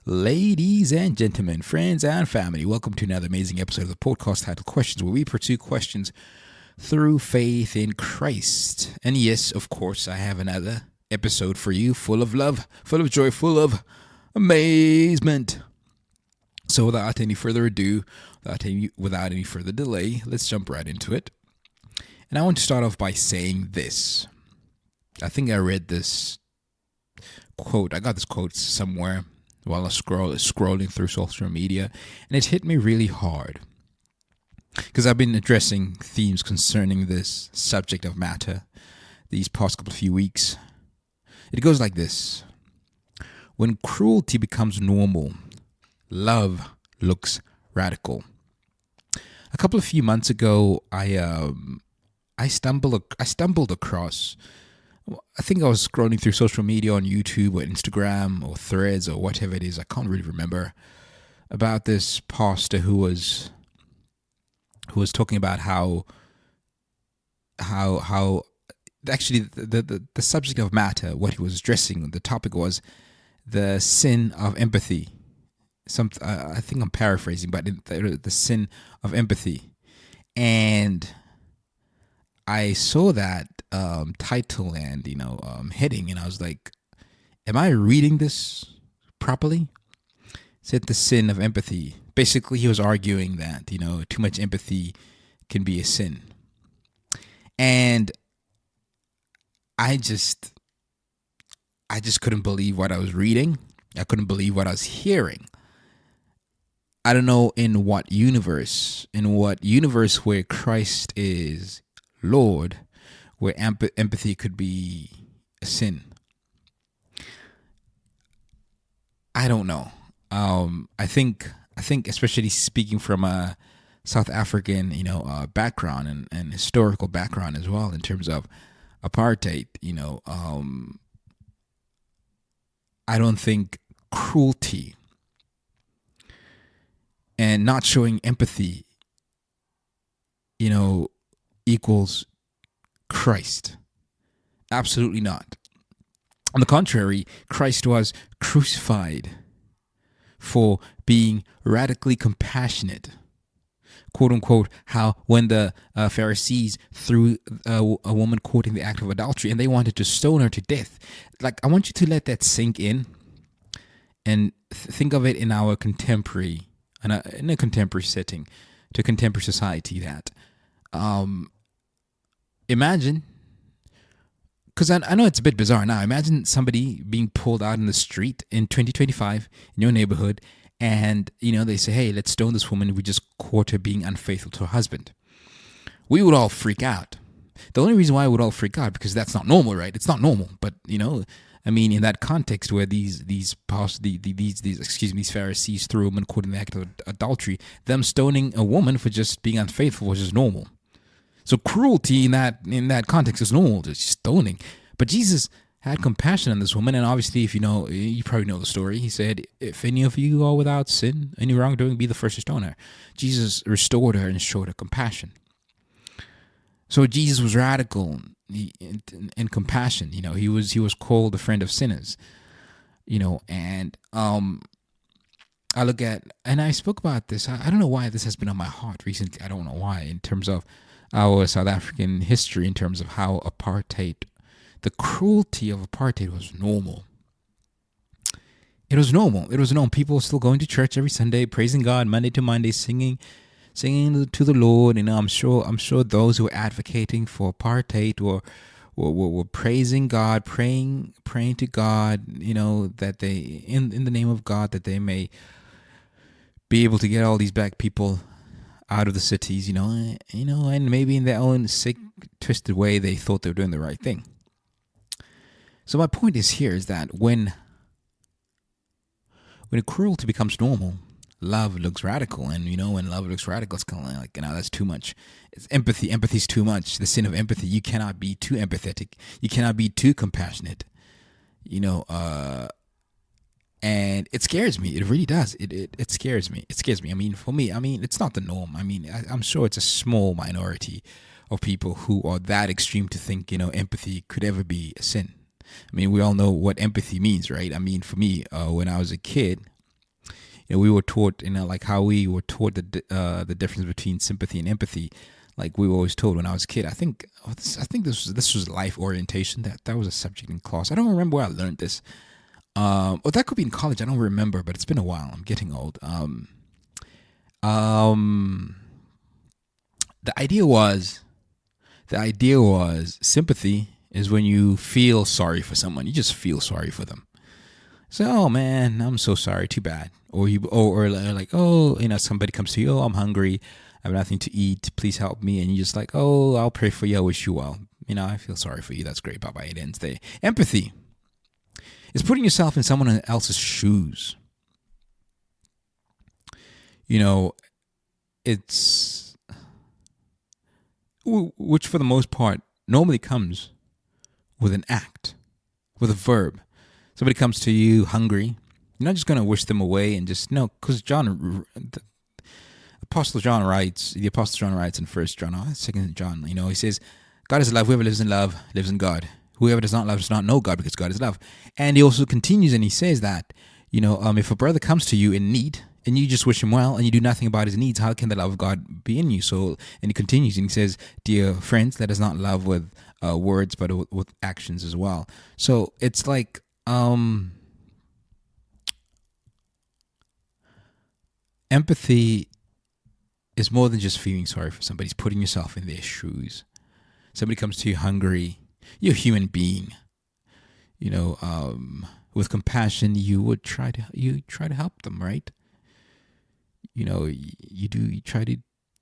Ladies and gentlemen, friends and family, welcome to another amazing episode of the podcast titled Questions, where we pursue questions through faith in Christ. And yes, of course, I have another episode for you full of love, full of joy, full of amazement. So without any further ado, without any further delay, let's jump right into it. And I want to start off by saying this. I think I read this quote. I got this quote somewhere while I was scrolling through social media, and it hit me really hard because I've been addressing themes concerning this subject of matter these past few weeks. It goes like this: when cruelty becomes normal, love looks radical. A few months ago, I stumbled across. I think I was scrolling through social media on YouTube or Instagram or Threads or whatever it is. I can't really remember, about this pastor who was talking about how actually the subject of matter, what he was addressing, the topic was the sin of empathy. I think I'm paraphrasing, but the sin of empathy. And I saw that title and heading, and I was like, am I reading this properly? It said the sin of empathy. Basically, he was arguing that too much empathy can be a sin. And I just couldn't believe what I was reading. I couldn't believe what I was hearing. I don't know in what universe where Christ is Lord, where empathy could be a sin. I don't know. I think especially speaking from a South African, background and historical background as well in terms of apartheid, I don't think cruelty and not showing empathy, equals Christ. Absolutely not. On the contrary, Christ was crucified for being radically compassionate. Quote unquote, how when the Pharisees threw a woman caught in the act of adultery and they wanted to stone her to death. Like, I want you to let that sink in and think of it in our contemporary, in a contemporary setting, to contemporary society, that imagine, because I know it's a bit bizarre now, imagine somebody being pulled out in the street in 2025 in your neighborhood, and they say, hey, let's stone this woman, we just caught her being unfaithful to her husband. We would all freak out. The only reason why we would all freak out, because that's not normal, right? It's not normal. But in that context where these Pharisees threw a woman caught in the act of adultery, them stoning a woman for just being unfaithful was just normal. So cruelty in that context is normal, just stoning. But Jesus had compassion on this woman, and obviously, if you probably know the story. He said, if any of you are without sin, any wrongdoing, be the first to stone her. Jesus restored her and showed her compassion. So Jesus was radical in compassion. He was called the friend of sinners. And I look at, and I spoke about this. I don't know why this has been on my heart recently. I don't know why, in terms of our South African history, in terms of how the cruelty of apartheid was normal. It was normal. People were still going to church every Sunday, praising God, Monday to Monday, singing to the Lord. I'm sure those who were advocating for apartheid were praising God, praying to God, that they, in the name of God, that they may be able to get all these black people out of the cities, and maybe in their own sick, twisted way, they thought they were doing the right thing. So my point is that when cruelty becomes normal, love looks radical. And when love looks radical, it's kind of like, that's too much. It's empathy. Empathy's too much. The sin of empathy. You cannot be too empathetic. You cannot be too compassionate. And it scares me. It really does. It scares me. It scares me. For me, it's not the norm. I'm sure it's a small minority of people who are that extreme to think, empathy could ever be a sin. We all know what empathy means, right? For me, when I was a kid, We were taught, like how we were taught the difference between sympathy and empathy. Like we were always told when I was a kid. I think this was life orientation. That was a subject in class. I don't remember where I learned this. Or that could be in college. I don't remember, but it's been a while. I'm getting old. The idea was sympathy is when you feel sorry for someone. You just feel sorry for them. So, oh man, I'm so sorry. Too bad. Or like, oh, somebody comes to you. Oh, I'm hungry. I have nothing to eat. Please help me. And you just like, oh, I'll pray for you. I wish you well. I feel sorry for you. That's great. Bye bye. It ends there. Empathy is putting yourself in someone else's shoes. It's which for the most part normally comes with an act, with a verb. Somebody comes to you hungry. You're not just going to wish them away and just, no, because the Apostle John writes in 1 John, 2 John, he says, God is love. Whoever lives in love lives in God. Whoever does not love does not know God, because God is love. And he also continues and he says that, if a brother comes to you in need and you just wish him well and you do nothing about his needs, how can the love of God be in you? So, and he continues and he says, dear friends, let us not love with words, but with actions as well. So it's like, empathy is more than just feeling sorry for somebody. It's putting yourself in their shoes. Somebody comes to you hungry. You're a human being. With compassion, you try to help them, right? You try to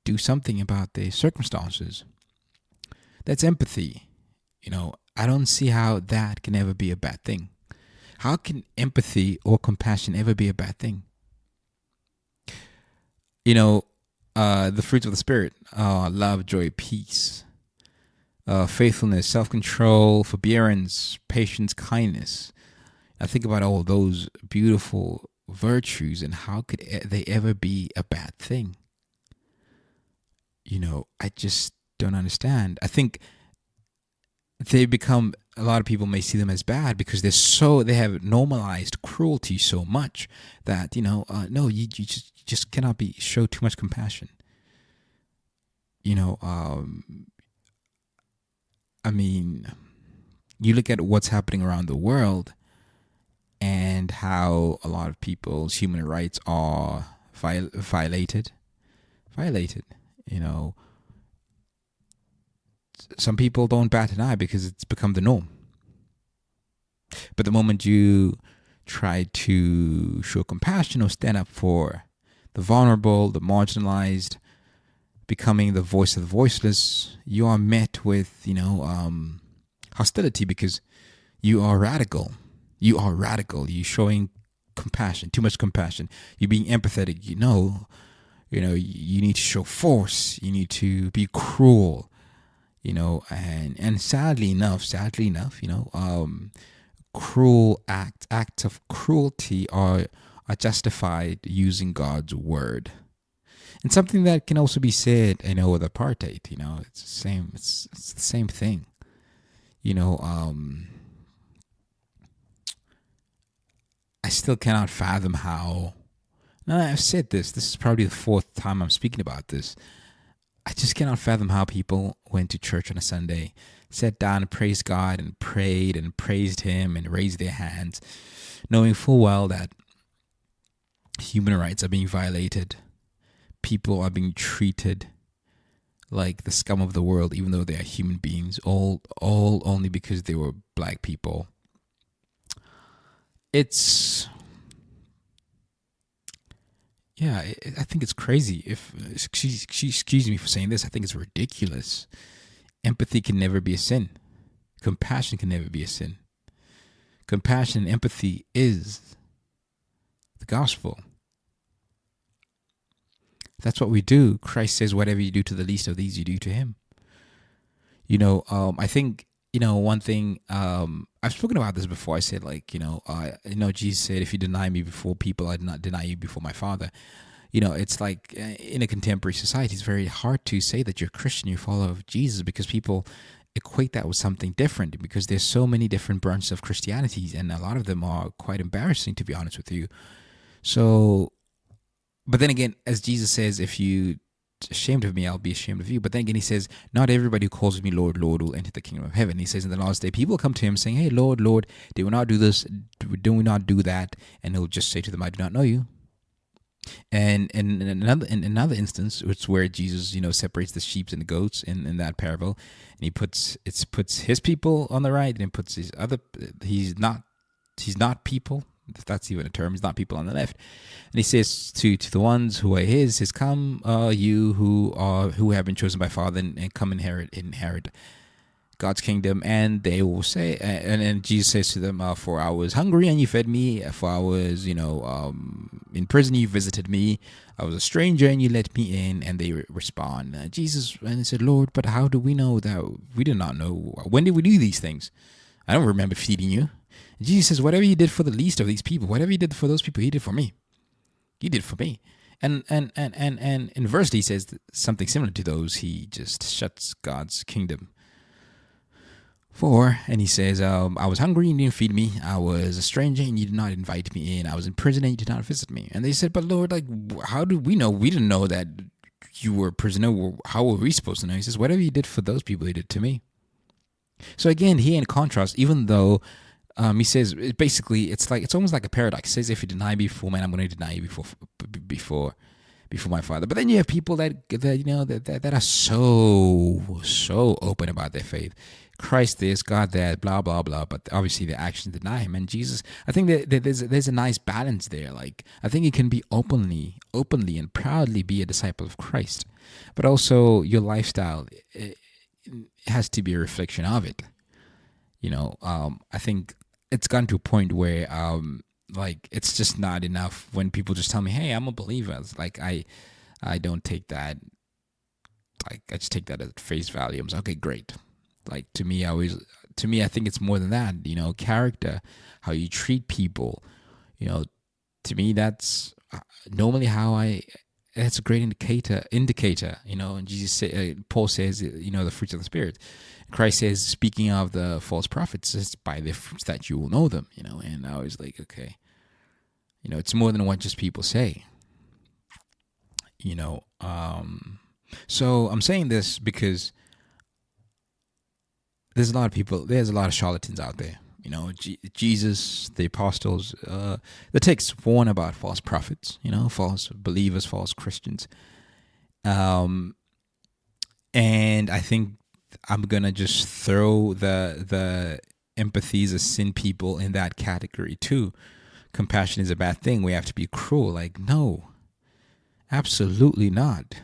do something about their circumstances. That's empathy. I don't see how that can ever be a bad thing. How can empathy or compassion ever be a bad thing? The fruits of the Spirit, love, joy, peace, faithfulness, self-control, forbearance, patience, kindness. I think about all those beautiful virtues and how could they ever be a bad thing? I just don't understand. I think they become, a lot of people may see them as bad because they have normalized cruelty so much that, no, you just cannot show too much compassion. I mean, you look at what's happening around the world and how a lot of people's human rights are violated. Some people don't bat an eye because it's become the norm. But the moment you try to show compassion or stand up for the vulnerable, the marginalized, becoming the voice of the voiceless, you are met with, hostility because you are radical. You're showing compassion, too much compassion. You're being empathetic. You need to show force. You need to be cruel. And sadly enough, cruel acts of cruelty are justified using God's word. And something that can also be said, with apartheid, it's the same thing. I still cannot fathom how. Now, I've said this is probably the fourth time I'm speaking about this. I just cannot fathom how people went to church on a Sunday, sat down and praised God and prayed and praised Him and raised their hands, knowing full well that human rights are being violated. People are being treated like the scum of the world, even though they are human beings, all only because they were black people. I think it's crazy. Excuse me for saying this, I think it's ridiculous. Empathy can never be a sin. Compassion can never be a sin. Compassion and empathy is the gospel. That's what we do. Christ says, whatever you do to the least of these, you do to him. I think, one thing, I've spoken about this before. I said, Jesus said, if you deny me before people, I do not deny you before my Father. It's like in a contemporary society, it's very hard to say that you're a Christian, you're a follower of Jesus, because people equate that with something different, because there's so many different branches of Christianity, and a lot of them are quite embarrassing, to be honest with you. So But then again, as Jesus says, if you ashamed of me, I'll be ashamed of you. But then again, he says, not everybody who calls me Lord, Lord will enter the kingdom of heaven. He says in the last day, people come to him saying, hey, Lord, Lord, did we not do this? Do we not do that? And he'll just say to them, I do not know you. And in another instance, it's where Jesus, separates the sheep and the goats in that parable, and he puts his people on the right, and he puts he's not people, if that's even a term, he's not people on the left. And he says to the ones who are his, come you who have been chosen by Father, and come inherit God's kingdom. And they will say, and Jesus says to them, for I was hungry and you fed me, for I was in prison you visited me, I was a stranger and you let me in. And they respond, Jesus, and they said, Lord, but how do we know that? We did not know. When did we do these things? I don't remember feeding you. And Jesus says, whatever you did for the least of these people, whatever you did for those people, you did for me. You did for me. And in verse he says something similar to those. He just shuts God's kingdom. And he says, I was hungry and you didn't feed me. I was a stranger and you did not invite me in. I was in prison and you did not visit me. And they said, but Lord, how do we know? We didn't know that you were a prisoner. How were we supposed to know? He says, whatever you did for those people, you did to me. So again, here in contrast, even though he says, basically, it's almost like a paradox. He says, if you deny me before man, I'm going to deny you before my Father. But then you have people that are so open about their faith. Christ this, God that, blah blah blah. But obviously their actions deny him. And Jesus, I think that there's a nice balance there. Like, I think you can be openly and proudly be a disciple of Christ, but also your lifestyle it has to be a reflection of it. I think it's gotten to a point where it's just not enough when people just tell me, hey, I'm a believer. It's like I don't take that. Like, I just take that at face value. I'm like, okay, great. Like, to me, I think it's more than that. Character, how you treat people. To me, that's normally that's a great indicator. And Paul says, the fruits of the Spirit. Christ says, speaking of the false prophets, it's by their fruits that you will know them. And I was like, okay, it's more than what just people say. So I'm saying this because there's a lot of charlatans out there. Jesus, the apostles, the text warn about false prophets, false believers, false Christians. And I think I'm going to just throw the empathies of sin people in that category too. Compassion is a bad thing. We have to be cruel. Like, no, absolutely not.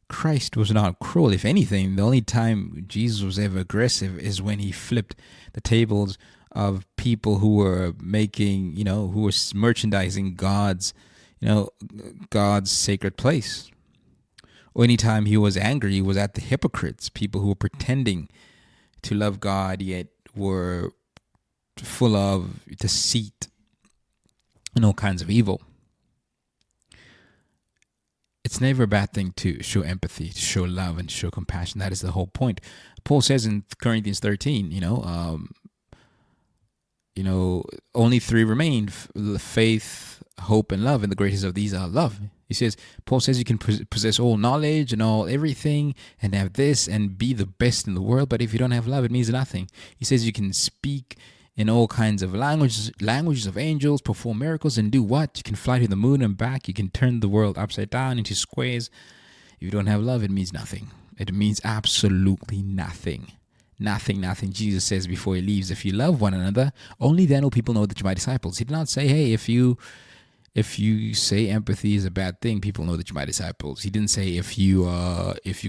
Christ was not cruel. If anything, the only time Jesus was ever aggressive is when he flipped the tables of people who were making, who were merchandising God's sacred place. Or anytime he was angry, he was at the hypocrites, people who were pretending to love God yet were full of deceit and all kinds of evil. It's never a bad thing to show empathy, to show love, and to show compassion. That is the whole point. Paul says in Corinthians 13, only three remain: faith, hope, and love. And the greatest of these are love. Paul says you can possess all knowledge and all everything and have this and be the best in the world, but if you don't have love, it means nothing. He says you can speak in all kinds of languages of angels, perform miracles, and do what? You can fly to the moon and back. You can turn the world upside down into squares. If you don't have love, it means nothing. It means absolutely nothing. Nothing. Jesus says before he leaves, if you love one another, only then will people know that you're my disciples. He did not say, hey, if you say empathy is a bad thing, people know that you're my disciples. He didn't say if you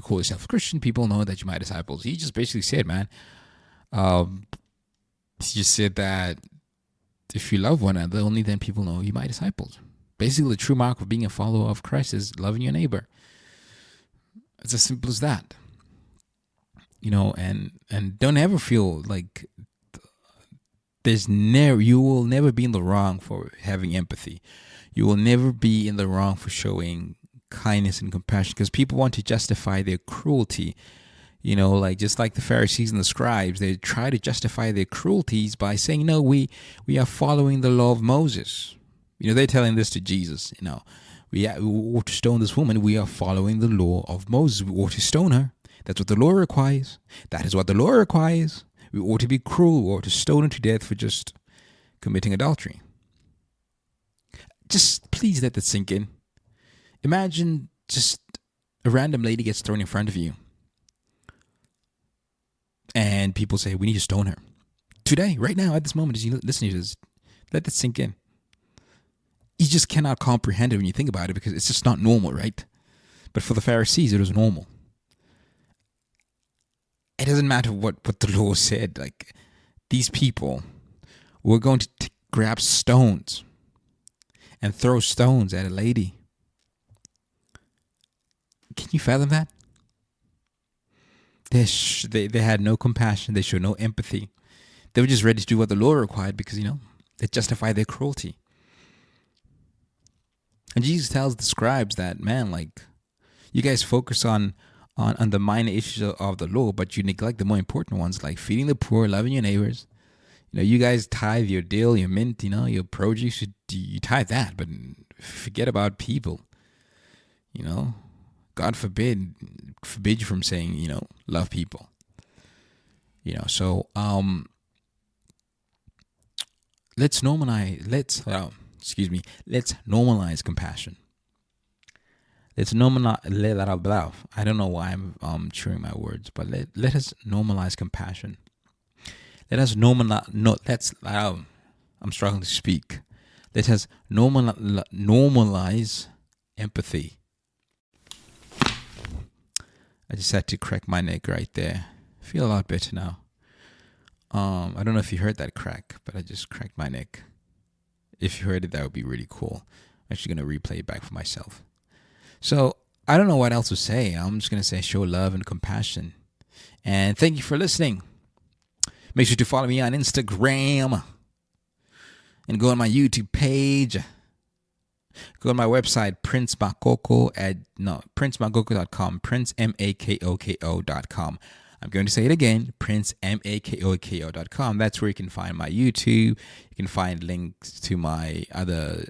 call yourself a Christian, people know that you're my disciples. He just basically said, man, he just said that if you love one another, only then people know you're my disciples. Basically, the true mark of being a follower of Christ is loving your neighbor. It's as simple as that. And don't ever feel like you will never be in the wrong for having empathy. You will never be in the wrong for showing kindness and compassion, because people want to justify their cruelty. Just like the Pharisees and the scribes, they try to justify their cruelties by saying, no, we are following the law of Moses. They're telling this to Jesus, we ought to stone this woman. We are following the law of Moses. We ought to stone her. That's what the law requires. That is what the law requires. We ought to be cruel. We ought to stone her to death for just committing adultery. Just please let that sink in. Imagine just a random lady gets thrown in front of you, and people say, we need to stone her. Today, right now, at this moment, as you listen to this, let that sink in. You just cannot comprehend it when you think about it, because it's just not normal, right? But for the Pharisees, it was normal. It doesn't matter what the law said. Like, these people were going to grab stones and throw stones at a lady. Can you fathom that? They had no compassion. They showed no empathy. They were just ready to do what the law required because, it justified their cruelty. And Jesus tells the scribes that, man, like, you guys focus on the minor issues of the law, but you neglect the more important ones, like feeding the poor, loving your neighbors. You guys tithe your dill, your mint, your produce. You tithe that, but forget about people. God forbid you from saying, love people. So let's normalize compassion. Let's normalize. I don't know why I'm chewing my words, but let us normalize compassion. Let us I'm struggling to speak. Let us normalize empathy. I just had to crack my neck right there. I feel a lot better now. I don't know if you heard that crack, but I just cracked my neck. If you heard it, that would be really cool. I'm actually going to replay it back for myself. So I don't know what else to say. I'm just going to say show love and compassion. And thank you for listening. Make sure to follow me on Instagram. And go on my YouTube page. Go on my website, princemakoko.com, princemakoko.com. I'm going to say it again, princemakoko.com. That's where you can find my YouTube. You can find links to my other,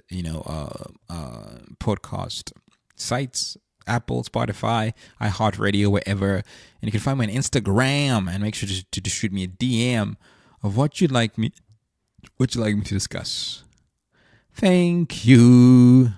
podcast sites, Apple, Spotify, iHeartRadio, wherever. And you can find me on Instagram, and make sure to shoot me a DM of what you'd like me to discuss. Thank you.